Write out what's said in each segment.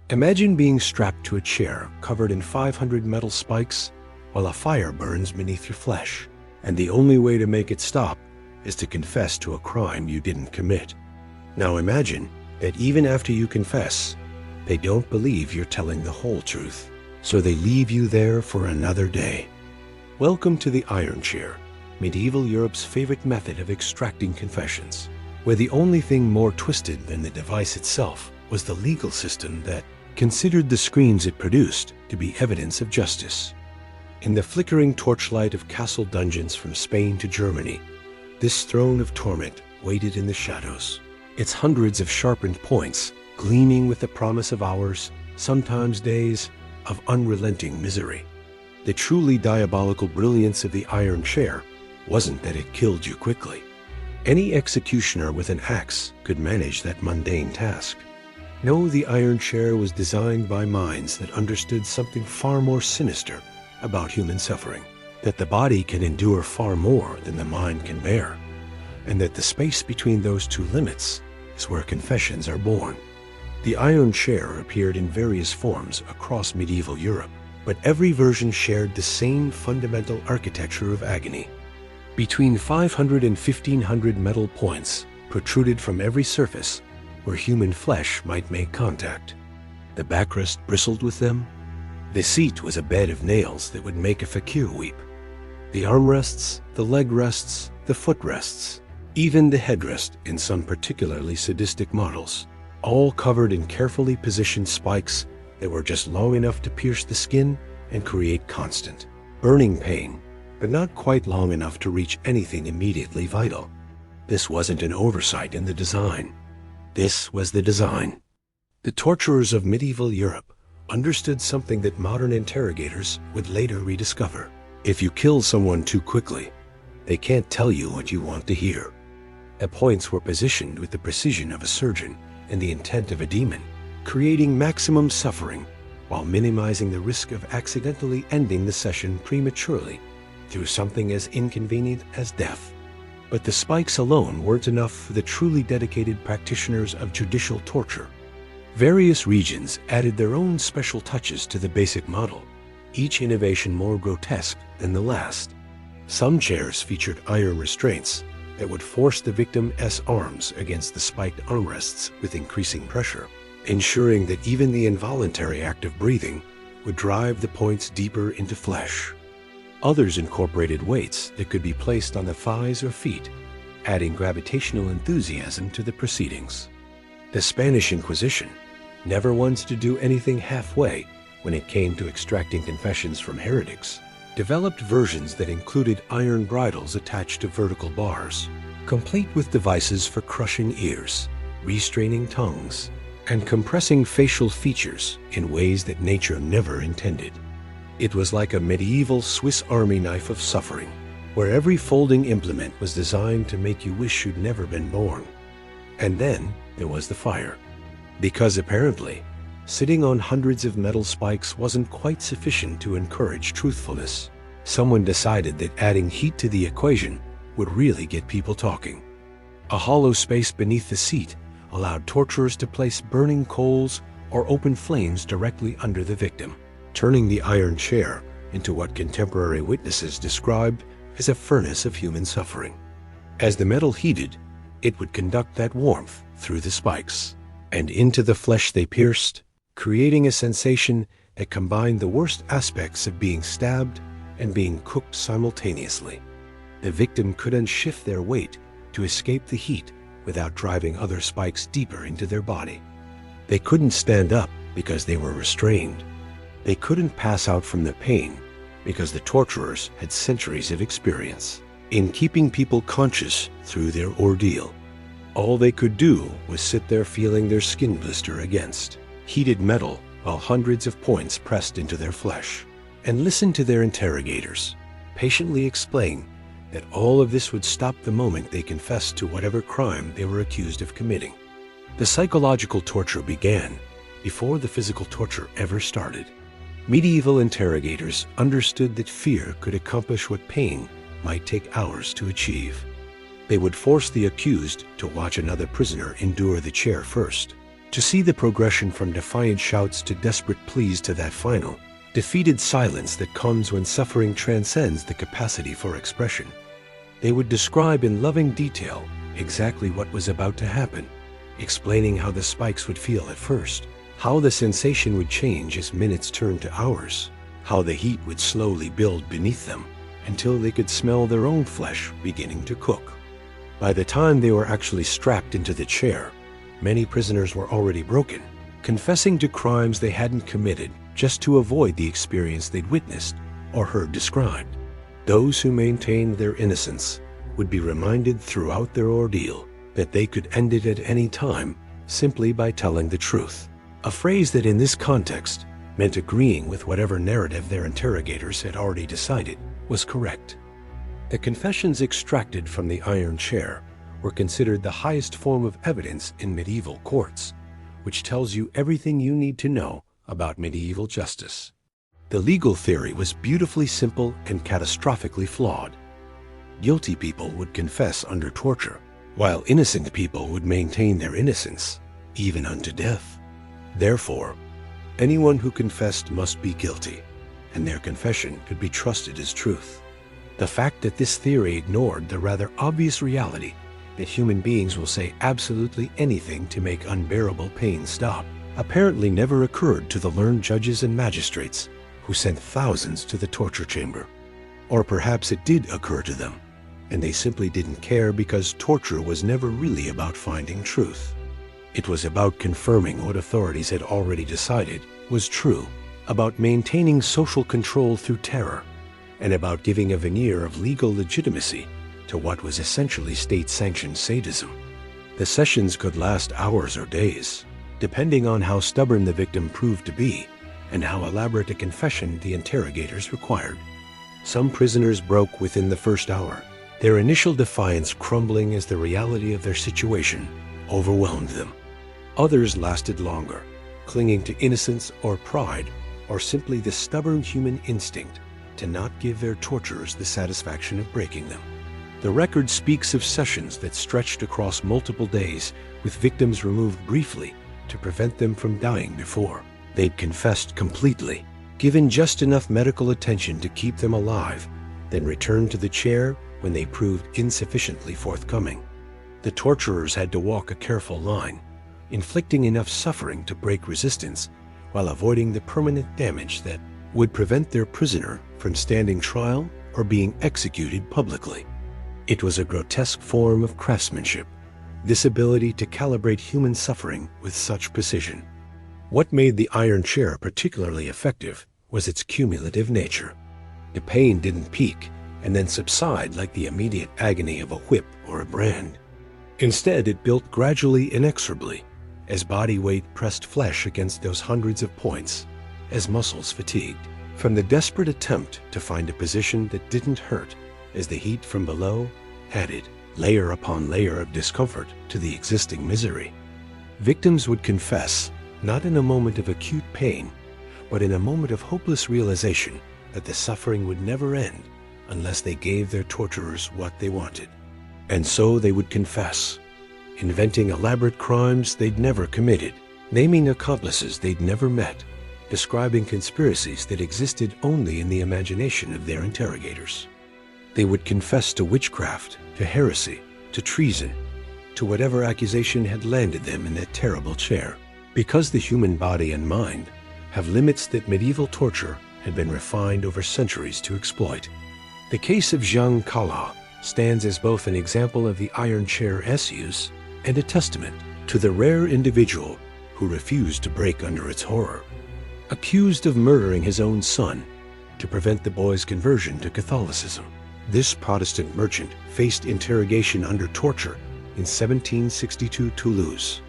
Imagine being strapped to a chair covered in 500 metal spikes while a fire burns beneath your flesh, and the only way to make it stop is to confess to a crime you didn't commit. Now imagine that even after you confess, they don't believe you're telling the whole truth, so they leave you there for another day. Welcome to the iron chair, medieval Europe's favorite method of extracting confessions, where the only thing more twisted than the device itself was the legal system that considered the screams it produced to be evidence of justice. In the flickering torchlight of castle dungeons from Spain to Germany, this throne of torment waited in the shadows, its hundreds of sharpened points gleaming with the promise of hours, sometimes days, of unrelenting misery. The truly diabolical brilliance of the iron chair wasn't that it killed you quickly. Any executioner with an axe could manage that mundane task. No, the iron chair was designed by minds that understood something far more sinister about human suffering, that the body can endure far more than the mind can bear, and that the space between those two limits is where confessions are born. The iron chair appeared in various forms across medieval Europe, but every version shared the same fundamental architecture of agony. Between 500 and 1,500 metal points protruded from every surface where human flesh might make contact. The backrest bristled with them. The seat was a bed of nails that would make a fakir weep. The armrests, the leg rests, the footrests, even the headrest in some particularly sadistic models, all covered in carefully positioned spikes that were just long enough to pierce the skin and create constant, burning pain, but not quite long enough to reach anything immediately vital. This wasn't an oversight in the design. This was the design. The torturers of medieval Europe understood something that modern interrogators would later rediscover. If you kill someone too quickly, they can't tell you what you want to hear. The points were positioned with the precision of a surgeon and the intent of a demon, creating maximum suffering while minimizing the risk of accidentally ending the session prematurely through something as inconvenient as death. But the spikes alone weren't enough for the truly dedicated practitioners of judicial torture. Various regions added their own special touches to the basic model, each innovation more grotesque than the last. Some chairs featured iron restraints that would force the victim's arms against the spiked armrests with increasing pressure, ensuring that even the involuntary act of breathing would drive the points deeper into flesh. Others incorporated weights that could be placed on the thighs or feet, adding gravitational enthusiasm to the proceedings. The Spanish Inquisition, never once to do anything halfway when it came to extracting confessions from heretics, developed versions that included iron bridles attached to vertical bars, complete with devices for crushing ears, restraining tongues, and compressing facial features in ways that nature never intended. It was like a medieval Swiss Army knife of suffering, where every folding implement was designed to make you wish you'd never been born. And then there was the fire. Because apparently, sitting on hundreds of metal spikes wasn't quite sufficient to encourage truthfulness, someone decided that adding heat to the equation would really get people talking. A hollow space beneath the seat allowed torturers to place burning coals or open flames directly under the victim, turning the iron chair into what contemporary witnesses described as a furnace of human suffering. As the metal heated, it would conduct that warmth through the spikes and into the flesh they pierced, creating a sensation that combined the worst aspects of being stabbed and being cooked simultaneously. The victim couldn't shift their weight to escape the heat without driving other spikes deeper into their body. They couldn't stand up because they were restrained. They couldn't pass out from the pain because the torturers had centuries of experience in keeping people conscious through their ordeal. All they could do was sit there feeling their skin blister against heated metal while hundreds of points pressed into their flesh, and listen to their interrogators patiently explain that all of this would stop the moment they confessed to whatever crime they were accused of committing. The psychological torture began before the physical torture ever started. Medieval interrogators understood that fear could accomplish what pain might take hours to achieve. They would force the accused to watch another prisoner endure the chair first, To see the progression from defiant shouts to desperate pleas to that final, defeated silence that comes when suffering transcends the capacity for expression. They would describe in loving detail exactly what was about to happen, explaining how the spikes would feel at first, how the sensation would change as minutes turned to hours, how the heat would slowly build beneath them until they could smell their own flesh beginning to cook. By the time they were actually strapped into the chair, many prisoners were already broken, confessing to crimes they hadn't committed just to avoid the experience they'd witnessed or heard described. Those who maintained their innocence would be reminded throughout their ordeal that they could end it at any time simply by telling the truth, a phrase that in this context meant agreeing with whatever narrative their interrogators had already decided was correct. The confessions extracted from the iron chair were considered the highest form of evidence in medieval courts, which tells you everything you need to know about medieval justice. The legal theory was beautifully simple and catastrophically flawed. Guilty people would confess under torture, while innocent people would maintain their innocence, even unto death. Therefore, anyone who confessed must be guilty, and their confession could be trusted as truth. The fact that this theory ignored the rather obvious reality that human beings will say absolutely anything to make unbearable pain stop apparently never occurred to the learned judges and magistrates who sent thousands to the torture chamber. Or perhaps it did occur to them, and they simply didn't care because torture was never really about finding truth. It was about confirming what authorities had already decided was true, about maintaining social control through terror, and about giving a veneer of legal legitimacy to what was essentially state-sanctioned sadism. The sessions could last hours or days, depending on how stubborn the victim proved to be and how elaborate a confession the interrogators required. Some prisoners broke within the first hour, their initial defiance crumbling as the reality of their situation overwhelmed them. Others lasted longer, clinging to innocence or pride, or simply the stubborn human instinct to not give their torturers the satisfaction of breaking them. The record speaks of sessions that stretched across multiple days, with victims removed briefly to prevent them from dying before they'd confessed completely, given just enough medical attention to keep them alive, then returned to the chair when they proved insufficiently forthcoming. The torturers had to walk a careful line, inflicting enough suffering to break resistance while avoiding the permanent damage that would prevent their prisoner from standing trial or being executed publicly. It was a grotesque form of craftsmanship, this ability to calibrate human suffering with such precision. What made the iron chair particularly effective was its cumulative nature. The pain didn't peak and then subside like the immediate agony of a whip or a brand. Instead, it built gradually, inexorably, as body weight pressed flesh against those hundreds of points, as muscles fatigued. From the desperate attempt to find a position that didn't hurt, as the heat from below added layer upon layer of discomfort to the existing misery. Victims would confess, not in a moment of acute pain, but in a moment of hopeless realization that the suffering would never end unless they gave their torturers what they wanted. And so they would confess, inventing elaborate crimes they'd never committed, naming accomplices they'd never met, describing conspiracies that existed only in the imagination of their interrogators. They would confess to witchcraft, to heresy, to treason, to whatever accusation had landed them in that terrible chair. Because the human body and mind have limits that medieval torture had been refined over centuries to exploit. The case of Jean Cala stands as both an example of the iron chair's use and a testament to the rare individual who refused to break under its horror. Accused of murdering his own son to prevent the boy's conversion to Catholicism, this Protestant merchant faced interrogation under torture in 1762 Toulouse.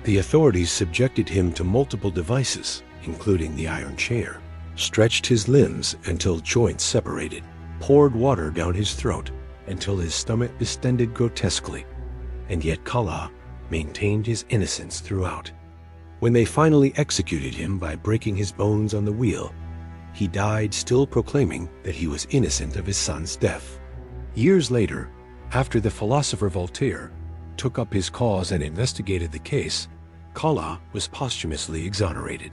The authorities subjected him to multiple devices, including the iron chair, stretched his limbs until joints separated, poured water down his throat until his stomach distended grotesquely, and yet Cala maintained his innocence throughout. When they finally executed him by breaking his bones on the wheel, he died still proclaiming that he was innocent of his son's death. Years later, after the philosopher Voltaire took up his cause and investigated the case, Kala was posthumously exonerated.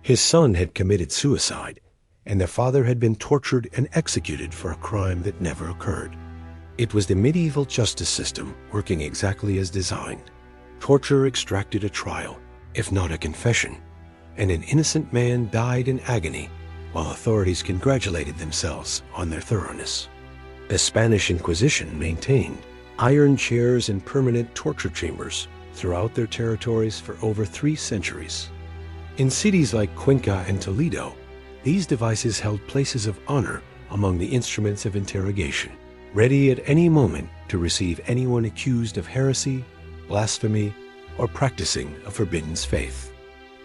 His son had committed suicide, and the father had been tortured and executed for a crime that never occurred. It was the medieval justice system working exactly as designed. Torture extracted a trial, if not a confession, and an innocent man died in agony while authorities congratulated themselves on their thoroughness. The Spanish Inquisition maintained iron chairs and permanent torture chambers throughout their territories for over 3 centuries. In cities like Cuenca and Toledo, these devices held places of honor among the instruments of interrogation, ready at any moment to receive anyone accused of heresy, blasphemy, or practicing a forbidden faith.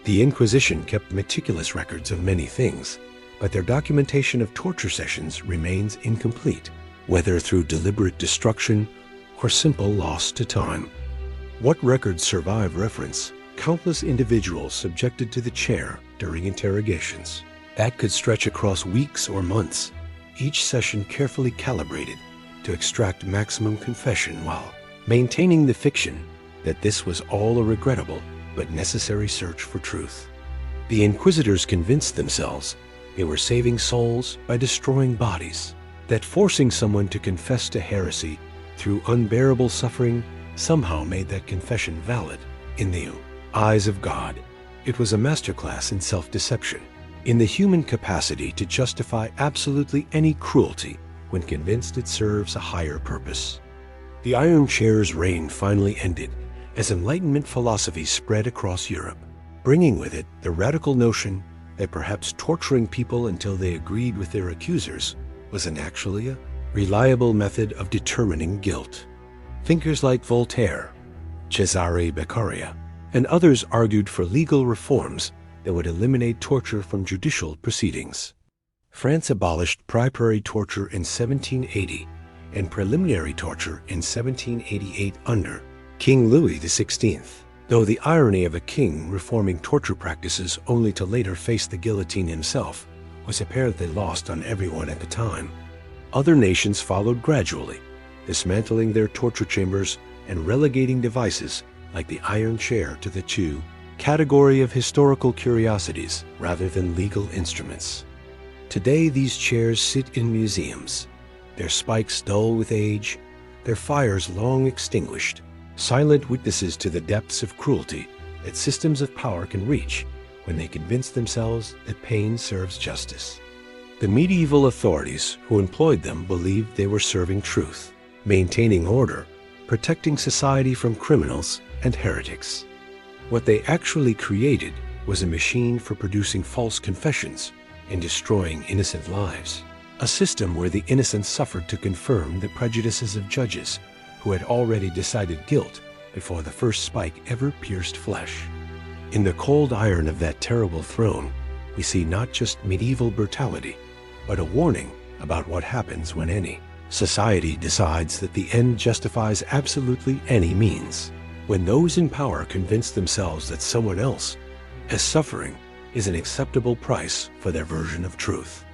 The Inquisition kept meticulous records of many things, but their documentation of torture sessions remains incomplete, whether through deliberate destruction or simple loss to time. What records survive reference countless individuals subjected to the chair during interrogations. That could stretch across weeks or months, each session carefully calibrated to extract maximum confession while maintaining the fiction that this was all a regrettable but necessary search for truth. The inquisitors convinced themselves they were saving souls by destroying bodies, that forcing someone to confess to heresy through unbearable suffering somehow made that confession valid. In the eyes of God, it was a masterclass in self-deception, in the human capacity to justify absolutely any cruelty when convinced it serves a higher purpose. The Iron Chair's reign finally ended as Enlightenment philosophy spread across Europe, bringing with it the radical notion that perhaps torturing people until they agreed with their accusers was actually a reliable method of determining guilt. Thinkers like Voltaire, Cesare Beccaria, and others argued for legal reforms that would eliminate torture from judicial proceedings. France abolished preliminary torture in 1780 and preliminary torture in 1788 under King Louis XVI, though the irony of a king reforming torture practices only to later face the guillotine himself was apparently lost on everyone at the time. Other nations followed gradually, dismantling their torture chambers and relegating devices like the iron chair to the category of historical curiosities rather than legal instruments. Today, these chairs sit in museums, their spikes dull with age, their fires long extinguished, silent witnesses to the depths of cruelty that systems of power can reach when they convince themselves that pain serves justice. The medieval authorities who employed them believed they were serving truth, maintaining order, protecting society from criminals and heretics. What they actually created was a machine for producing false confessions and destroying innocent lives, a system where the innocent suffered to confirm the prejudices of judges who had already decided guilt before the first spike ever pierced flesh. In the cold iron of that terrible throne, we see not just medieval brutality, but a warning about what happens when any society decides that the end justifies absolutely any means. When those in power convince themselves that someone else as suffering is an acceptable price for their version of truth.